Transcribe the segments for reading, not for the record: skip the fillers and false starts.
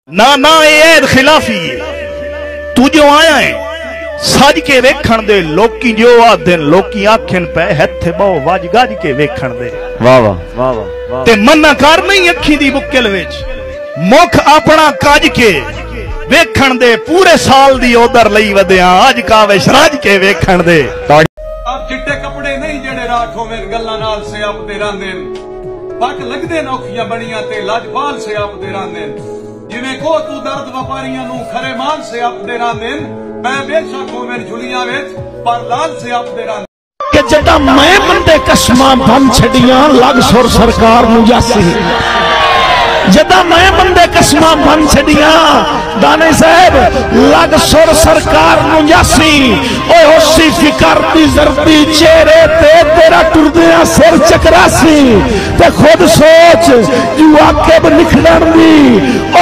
ना ना ये खिलाफी तू जो आया है सज के वेखण दे लोकी जो आदे लोकी आखन पे हथे बहु वज गज के वेखण दे वाह वाह वाह वाह ते मना कर नहीं अखी दी बुक्कल विच मुख अपना कज के वेखण दे पूरे साल दी ओदर लई वधिया अज कावे शराज के वेखण दे। आप चिट्टे कपड़े नहीं जेड़े राख होवे गल्लां नाल सियापते रहंदे पक लगदे नौखियां बणियां ते लाजपाल सियापते रहंदे जिवें को तू दर्द व्यापारियां नूं खरे माल सियापते रहंदे मैं बेशक होवे झुलियां विच पर लाल सियापते रहंदे कि जदा मैं बंदे कसमां बन छड़ियां लग सुर सरकार नूं जासी जदा मैं बंदे कसमां बन छड़ियां दाने साहब लग सुर सरकार नूं जासी ओए होसी फिकर दी जरदी चेहरे ते तेरा टुरदियां सिर चकरासी ते खुद सोच जू आके निखड़न दी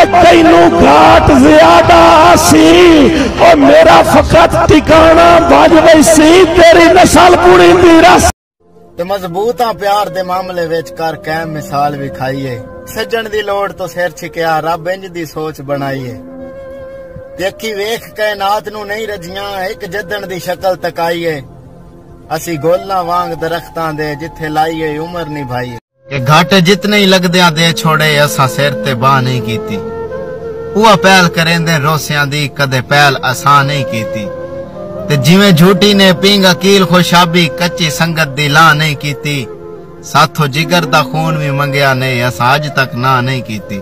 ओ तैनू घाट ज्यादा आसी ओ मेरा फकत ठिकाना बज वैसी तेरी नस्ल पूरी दी रस ते मजबूत प्यार दे मामले विच कर कायम मिसाल विखाईए सज्जन दी लोड़ तो सिर छिकिया रब इंज दी सोच बनाईए देखी वेख कायनात नू नहीं रजियां एक जदन दी शक्ल तकाईए असी गोलना वांग दरख्तां दे जिथे लाईए उम्र निभाईए के घाटे जितने ही लगदियां दे छोड़े असा सिर ते बाह नहीं कीती उहा पहल करेंदे रोसियां दी कदे पहल आसान नहीं कीती ते जिवें झूठी ने पींग अकील खुशाबी कच्ची संगत दी ला नहीं कीती साथो जिगर दा खून भी मंगया ने असा अज तक ना नहीं कीती।